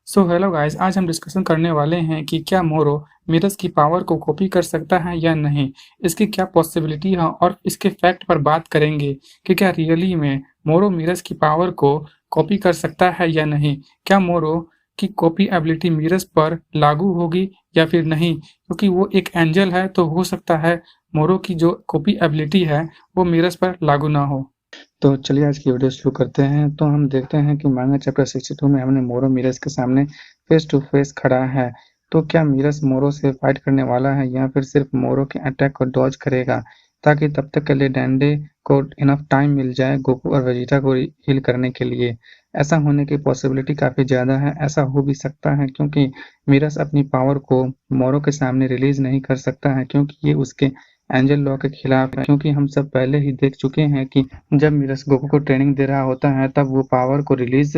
So hello guys, आज हम discussion करने वाले हैं कि क्या मोरो मिरर्स की पावर को कॉपी कर सकता है या नहीं। इसकी क्या पॉसिबिलिटी है और इसके फैक्ट पर बात करेंगे कि क्या रियली में मोरो मिरर्स की पावर को कॉपी कर सकता है या नहीं। क्या मोरो की कॉपी एबिलिटी मिरर्स पर लागू होगी या फिर नहीं, क्योंकि वो एक एंजल है तो हो सकता है मोरो की जो कॉपी एबिलिटी है वो मिरर्स पर लागू ना हो। तो चलिए आज की वीडियो शुरू करते हैं। तो हम देखते हैं कि मांगा चैप्टर 62 में हमने मोरो मिरर्स के सामने फेस टू फेस खड़ा है। तो क्या मिरर्स मोरो से फाइट करने वाला है या फिर सिर्फ मोरो के अटैक को डॉज करेगा, ताकि तब तक के लिए डैंडे को इनफ टाइम मिल जाए गोकू और वेजिटा को हील करने के लिए। ऐसा होने की पॉसिबिलिटी काफ़ी ज़्यादा है। ऐसा हो भी सकता है क्योंकि मिरर्स अपनी पावर को मोरो के सामने रिलीज नहीं कर सकता है, क्योंकि ये उसके एंजल लॉ के खिलाफ है। क्योंकि हम सब पहले ही देख चुके हैं कि जब मिरर्स गोकू को ट्रेनिंग दे रहा होता है तब वो पावर को रिलीज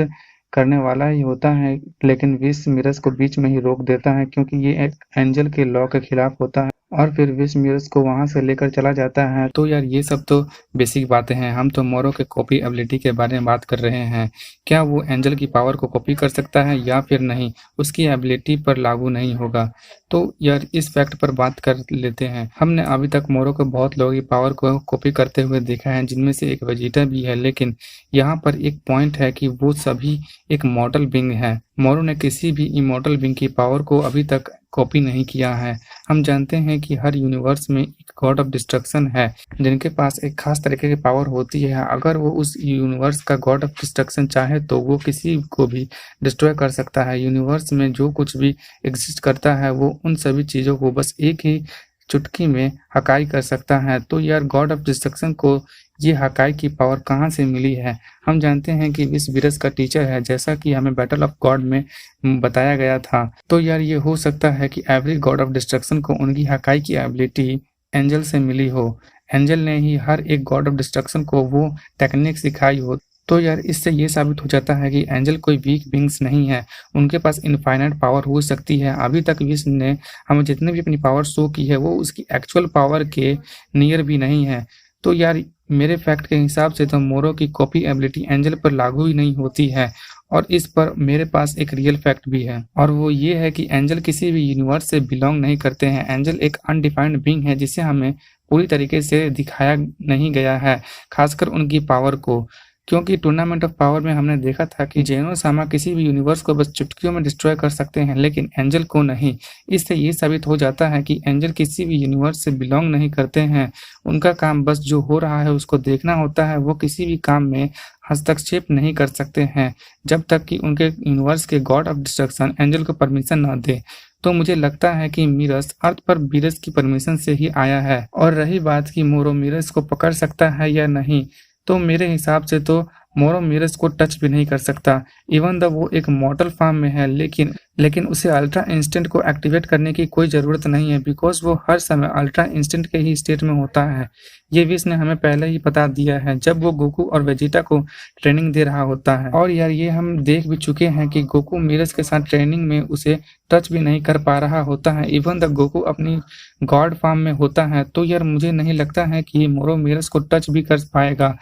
करने वाला ही होता है, लेकिन विश मिरर्स को बीच में ही रोक देता है क्योंकि ये एक एंजल के लॉ के खिलाफ होता है और फिर विश मिरर्स को वहां से लेकर चला जाता है। तो यार ये सब तो बेसिक बातें हैं, हम तो मोरो के कॉपी एबिलिटी के बारे में बात कर रहे हैं। क्या वो एंजल की पावर को कॉपी कर सकता है या फिर नहीं, उसकी एबिलिटी पर लागू नहीं होगा। तो यार इस फैक्ट पर बात कर लेते हैं। हमने अभी तक मोरो को बहुत लोगों की पावर को कॉपी करते हुए देखा है, जिनमें से एक वेजिटा भी है, लेकिन यहाँ पर एक पॉइंट है कि वो सभी एक मॉर्टल बीइंग है। मोरो ने किसी भी इमॉर्टल बीइंग की पावर को अभी तक कॉपी नहीं किया है। हम जानते हैं कि हर यूनिवर्स में एक गॉड ऑफ डिस्ट्रक्शन है, जिनके पास एक खास तरीके की पावर होती है। अगर वो उस यूनिवर्स का गॉड ऑफ डिस्ट्रक्शन चाहे तो वो किसी को भी डिस्ट्रॉय कर सकता है। यूनिवर्स में जो कुछ भी एग्जिस्ट करता है वो उन सभी चीज़ों को बस एक ही चुटकी में हकाई कर सकता है। तो यार गॉड ऑफ डिस्ट्रक्शन को ये हकाई की पावर कहाँ से मिली है। हम जानते हैं कि विश विरस का टीचर है, जैसा कि हमें बैटल ऑफ गॉड में बताया गया था। तो यार ये हो सकता है कि एवरी गॉड ऑफ डिस्ट्रक्शन को उनकी हकाई की एबिलिटी एंजल से मिली हो। एंजल ने ही हर एक गॉड ऑफ डिस्ट्रक्शन को वो टेक्निक सिखाई हो। तो यार इससे ये साबित हो जाता है कि एंजल कोई वीक बींग्स नहीं है, उनके पास इनफाइनाइट पावर हो सकती है। अभी तक विश्व ने हमें जितने भी अपनी पावर शो की है वो उसकी एक्चुअल पावर के नियर भी नहीं है। तो यार मेरे फैक्ट के हिसाब से तो मोरो की कॉपी एबिलिटी एंजल पर लागू ही नहीं होती है। और इस पर मेरे पास एक रियल फैक्ट भी है, और वो ये है कि एंजल किसी भी यूनिवर्स से बिलोंग नहीं करते हैं। एंजल एक अनडिफाइंड बीइंग है जिसे हमें पूरी तरीके से दिखाया नहीं गया है, खासकर उनकी पावर को। क्योंकि टूर्नामेंट ऑफ पावर में हमने देखा था कि जेनो सामा किसी भी यूनिवर्स को बस चुटकियों में डिस्ट्रॉय कर सकते हैं, लेकिन एंजल को नहीं। इससे ये साबित हो जाता है कि एंजल किसी भी यूनिवर्स से बिलोंग नहीं करते हैं। उनका काम बस जो हो रहा है उसको देखना होता है। वो किसी भी काम में हस्तक्षेप नहीं कर सकते हैं जब तक कि उनके यूनिवर्स के गॉड ऑफ डिस्ट्रक्शन एंजल को परमिशन न दे। तो मुझे लगता है कि मिरर्स अर्थ पर विरस की परमिशन से ही आया है। और रही बात कि मोरो मिरर्स को पकड़ सकता है या नहीं, तो मेरे हिसाब से तो मोरो मिरर्स को टच भी नहीं कर सकता। इवन द वो एक मॉर्टल फॉर्म में है, लेकिन उसे अल्ट्रा इंस्टेंट को एक्टिवेट करने की कोई ज़रूरत नहीं है, बिकॉज वो हर समय अल्ट्रा इंस्टेंट के ही स्टेट में होता है। ये विश ने हमें पहले ही बता दिया है जब वो गोकू और वेजिटा को ट्रेनिंग दे रहा होता है। और यार ये हम देख भी चुके हैं कि गोकू मिरर्स के साथ ट्रेनिंग में उसे टच भी नहीं कर पा रहा होता है। इवन द गोकू अपनी गॉड फॉर्म में होता है। तो यार मुझे नहीं लगता है कि मोरो मिरर्स को टच भी कर पाएगा,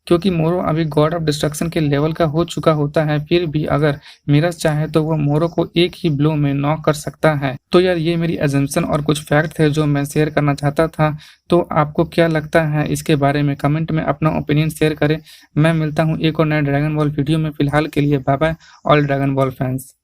क्योंकि मोरो अभी गॉड ऑफ डिस्ट्रक्शन के लेवल का हो चुका होता है। फिर भी अगर मिरर्स चाहे तो वो मोरो को एक ही ब्लो में नॉक कर सकता है। तो यार ये मेरी अजम्पशन और कुछ फैक्ट थे जो मैं शेयर करना चाहता था। तो आपको क्या लगता है इसके बारे में, कमेंट में अपना ओपिनियन शेयर करें। मैं मिलता हूँ एक और नए ड्रैगन बॉल वीडियो में। फिलहाल के लिए bye bye all Dragon Ball fans.